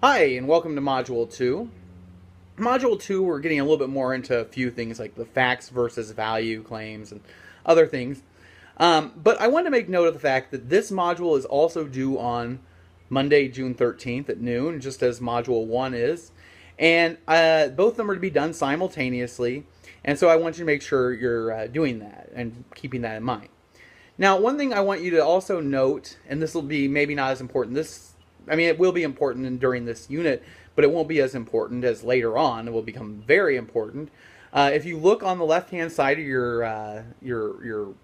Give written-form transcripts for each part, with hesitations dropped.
Hi, and welcome to Module 2. Module 2, we're getting a little bit more into a few things like the facts versus value claims and other things. But I wanted to make note of the fact that this module is also due on Monday, June 13th at noon, just as Module 1 is. And both of them are to be done simultaneously. And so I want you to make sure you're doing that and keeping that in mind. Now, one thing I want you to also note, and this will be maybe not as important it will be important during this unit, but it won't be as important as later on. It will become very important. If you look on the left-hand side of your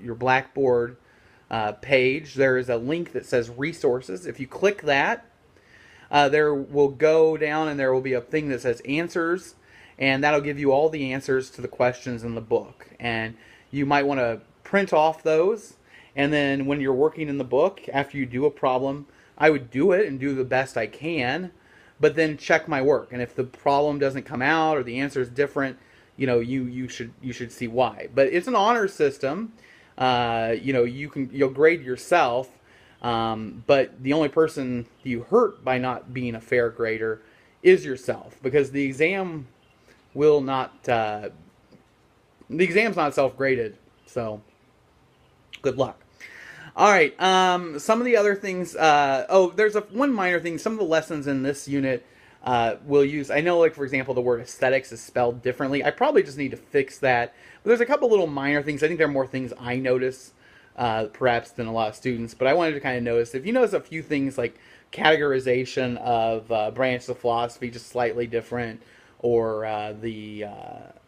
Blackboard page, there is a link that says Resources. If you click that, there will go down and there will be a thing that says Answers, and that'll give you all the answers to the questions in the book. And you might want to print off those, and then when you're working in the book, after you do a problem, I would do it and do the best I can, but then check my work. And if the problem doesn't come out or the answer is different, you should see why. But it's an honor system. You'll grade yourself, but the only person you hurt by not being a fair grader is yourself, because the exam will not. The exam's not self-graded, so good luck. All right, some of the other things, there's one minor thing. Some of the lessons in this unit will use, I know, like, for example, the word aesthetics is spelled differently. I probably just need to fix that. But there's a couple little minor things. I think there are more things I notice, perhaps, than a lot of students. But I wanted to kind of notice, if you notice a few things like categorization of branches of philosophy just slightly different, or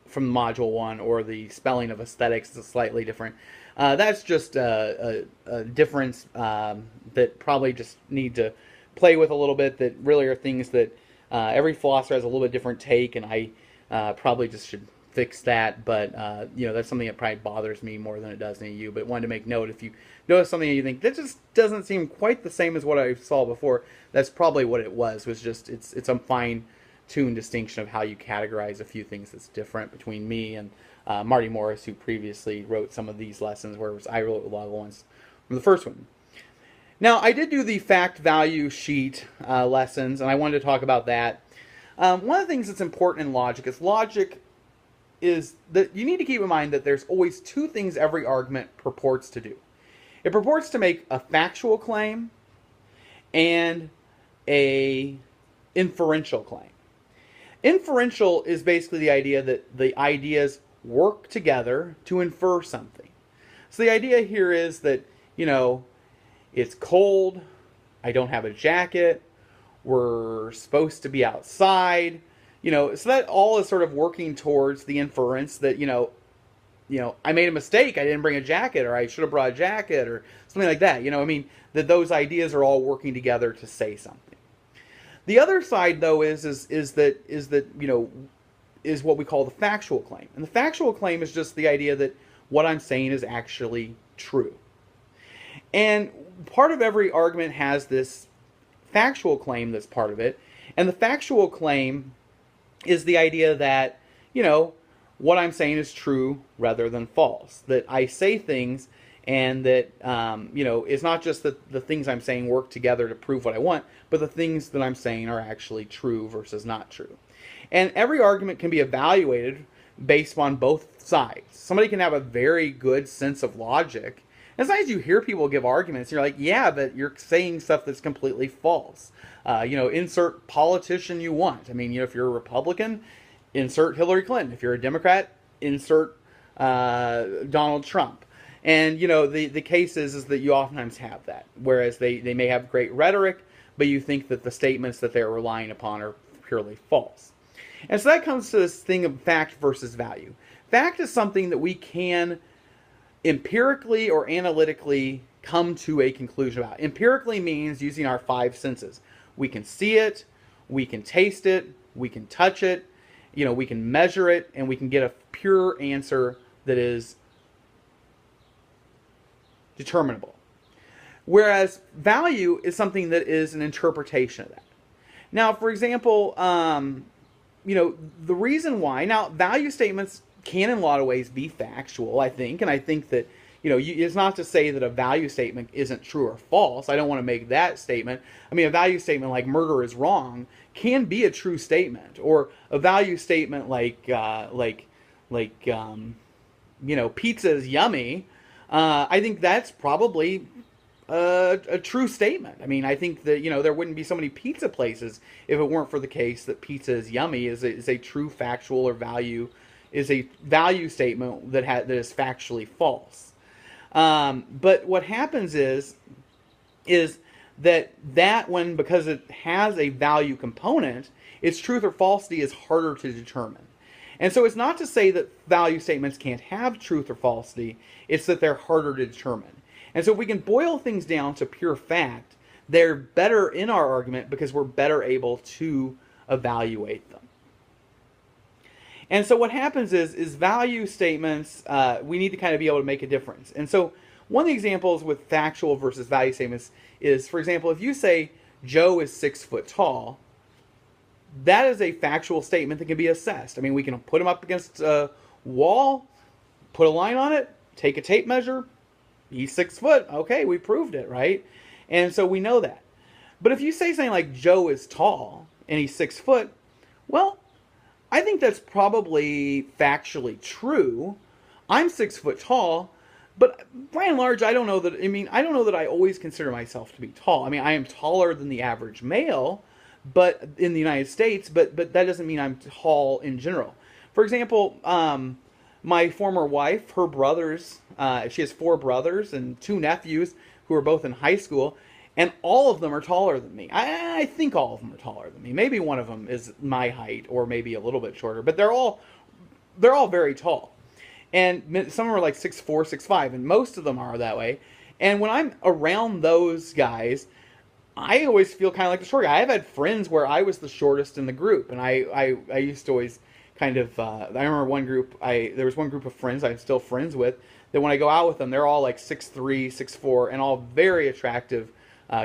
from Module 1, or the spelling of aesthetics is slightly different. That's just a difference that probably just need to play with a little bit, that really are things that every philosopher has a little bit different take, and I probably just should fix that. But that's something that probably bothers me more than it does any of you. But wanted to make note, if you notice something and you think that just doesn't seem quite the same as what I saw before, that's probably what it was just it's a fine-tuned distinction of how you categorize a few things that's different between me and Marty Morris, who previously wrote some of these lessons, whereas I wrote a lot of the ones from the first one. Now, I did do the fact value sheet lessons, and I wanted to talk about that. One of the things that's important in logic is that you need to keep in mind that there's always two things every argument purports to do. It purports to make a factual claim and a inferential claim. Inferential is basically the idea that the ideas work together to infer something. So the idea here is that, it's cold, I don't have a jacket, we're supposed to be outside, so that all is sort of working towards the inference that, I made a mistake, I didn't bring a jacket, or I should have brought a jacket, or something like that. That those ideas are all working together to say something. The other side, though, is what we call the factual claim. And the factual claim is just the idea that what I'm saying is actually true. And part of every argument has this factual claim that's part of it. And the factual claim is the idea that, what I'm saying is true rather than false. That I say things, and that, it's not just that the things I'm saying work together to prove what I want, but the things that I'm saying are actually true versus not true. And every argument can be evaluated based on both sides. Somebody can have a very good sense of logic. And sometimes you hear people give arguments, and you're like, yeah, but you're saying stuff that's completely false. Insert politician you want. If you're a Republican, insert Hillary Clinton. If you're a Democrat, insert Donald Trump. And, the case is that you oftentimes have that. Whereas they may have great rhetoric, but you think that the statements that they're relying upon are purely false. And so that comes to this thing of fact versus value. Fact is something that we can empirically or analytically come to a conclusion about. Empirically means using our five senses. We can see it, we can taste it, we can touch it, we can measure it, and we can get a pure answer that is determinable. Whereas value is something that is an interpretation of that. Now, for example, the reason why, now, value statements can in a lot of ways be factual, I think, and I think that, it's not to say that a value statement isn't true or false. I don't want to make that statement. I mean, a value statement like murder is wrong can be a true statement, or a value statement like pizza is yummy. I think that's probably a true statement. I mean, I think that there wouldn't be so many pizza places if it weren't for the case that pizza is yummy is a true factual or value statement that is factually false. But what happens is that when, because it has a value component, its truth or falsity is harder to determine. And so it's not to say that value statements can't have truth or falsity, it's that they're harder to determine. And so if we can boil things down to pure fact, they're better in our argument because we're better able to evaluate them. And so what happens is value statements, we need to kind of be able to make a difference. And so one of the examples with factual versus value statements is, for example, if you say Joe is 6 foot tall, that is a factual statement that can be assessed. I mean, we can put him up against a wall, put a line on it, take a tape measure, he's 6 foot. Okay, we proved it, right? And so we know that. But if you say something like Joe is tall and he's 6 foot, well, I think that's probably factually true. I'm 6 foot tall, but by and large, I don't know that I always consider myself to be tall. I mean, I am taller than the average male, but in the United States, but that doesn't mean I'm tall in general. For example, my former wife, her brothers, she has 4 brothers and 2 nephews who are both in high school, and all of them are taller than me. I think all of them are taller than me. Maybe one of them is my height, or maybe a little bit shorter, but they're all very tall. And some are like 6'4", 6'5", and most of them are that way. And when I'm around those guys, I always feel kind of like the short guy. I've had friends where I was the shortest in the group, and I used to always kind of, I remember there was one group of friends I'm still friends with, that when I go out with them, they're all like 6'3", 6'4", and all very attractive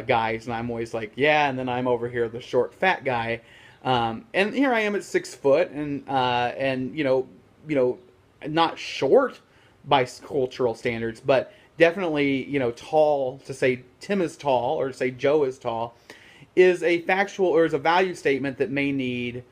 guys, and I'm always like, yeah, and then I'm over here, the short, fat guy, and here I am at 6 foot, and not short by cultural standards, but definitely, tall. To say Tim is tall or to say Joe is tall is a factual or is a value statement that may need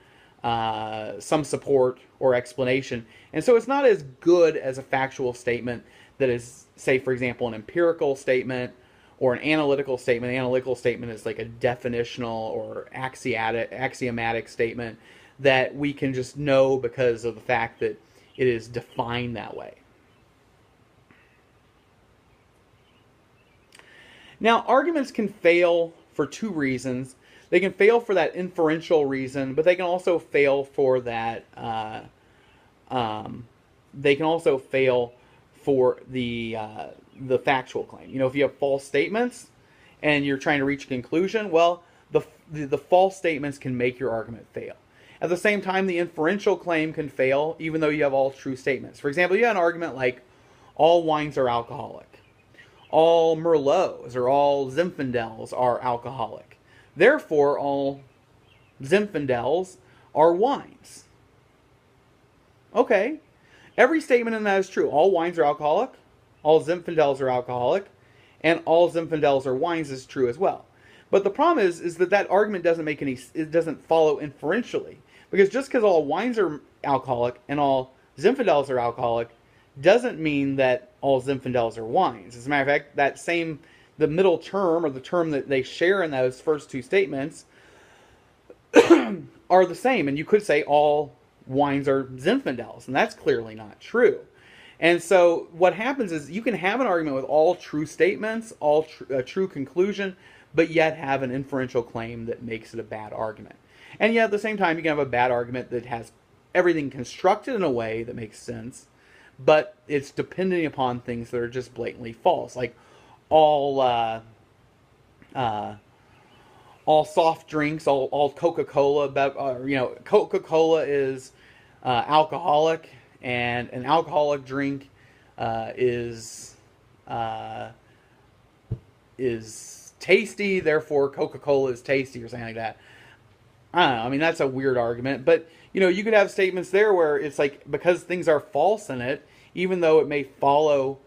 some support or explanation. And so it's not as good as a factual statement that is, say, for example, an empirical statement or an analytical statement. An analytical statement is like a definitional or axiomatic statement that we can just know because of the fact that it is defined that way. Now, arguments can fail for 2 reasons. They can fail for that inferential reason, but they can also fail for that. They can also fail for the factual claim. If you have false statements and you're trying to reach a conclusion, well, the false statements can make your argument fail. At the same time, the inferential claim can fail even though you have all true statements. For example, you have an argument like all wines are alcoholic. All Merlots or all Zinfandels are alcoholic. Therefore, all Zinfandels are wines. Okay. Every statement in that is true. All wines are alcoholic. All Zinfandels are alcoholic. And all Zinfandels are wines is true as well. But the problem is that argument doesn't follow inferentially. Because just because all wines are alcoholic and all Zinfandels are alcoholic doesn't mean that all Zinfandels are wines. As a matter of fact, the middle term, or the term that they share in those first 2 statements, are the same. And you could say all wines are Zinfandels, and that's clearly not true. And so what happens is you can have an argument with all true statements, a true conclusion, but yet have an inferential claim that makes it a bad argument. And yet at the same time, you can have a bad argument that has everything constructed in a way that makes sense, but it's depending upon things that are just blatantly false. Like all soft drinks, all Coca-Cola, Coca-Cola is alcoholic, and an alcoholic drink is tasty, therefore Coca-Cola is tasty, or something like that. I don't know. I mean, that's a weird argument, but you could have statements there where it's like, because things are false in it, even though it may follow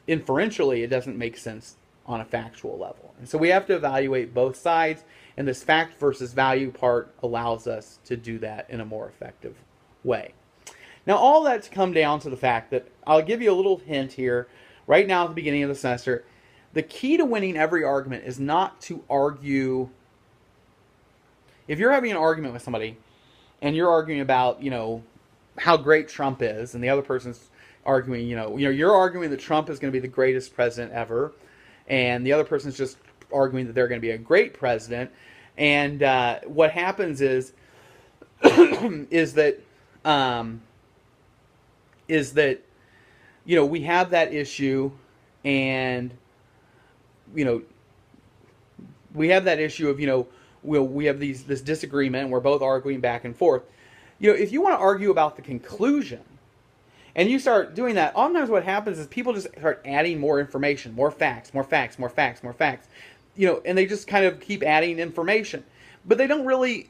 inferentially, it doesn't make sense on a factual level. And so we have to evaluate both sides, and this fact versus value part allows us to do that in a more effective way. Now, all that's come down to the fact that I'll give you a little hint here right now at the beginning of the semester. The key to winning every argument is not to argue. If you're having an argument with somebody and you're arguing about, how great Trump is, and the other person's arguing, you're arguing that Trump is going to be the greatest president ever, and the other person's just arguing that they're going to be a great president, and what happens is is that we have that issue, and we have that issue of we have this disagreement, and we're both arguing back and forth. If you want to argue about the conclusion, and you start doing that, oftentimes what happens is people just start adding more information, more facts, more facts, more facts, more facts, and they just kind of keep adding information, but they don't really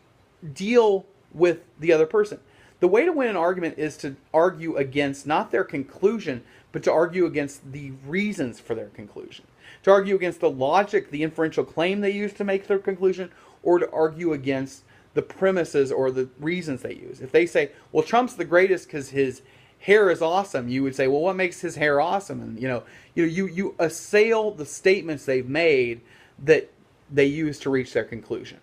deal with the other person. The way to win an argument is to argue against not their conclusion, but to argue against the reasons for their conclusion. To argue against the logic, the inferential claim they use to make their conclusion, or to argue against the premises or the reasons they use. If they say, well, Trump's the greatest because his hair is awesome, you would say, well, what makes his hair awesome? And you assail the statements they've made that they use to reach their conclusion.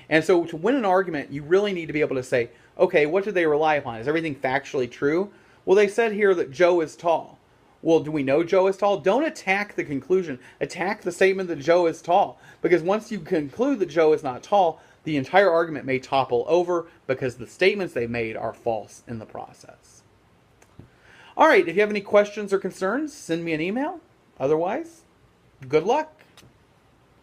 And so to win an argument, you really need to be able to say, okay, what did they rely upon? Is everything factually true? Well, they said here that Joe is tall. Well, do we know Joe is tall? Don't attack the conclusion. Attack the statement that Joe is tall. Because once you conclude that Joe is not tall, the entire argument may topple over because the statements they made are false in the process. All right, if you have any questions or concerns, send me an email. Otherwise, good luck.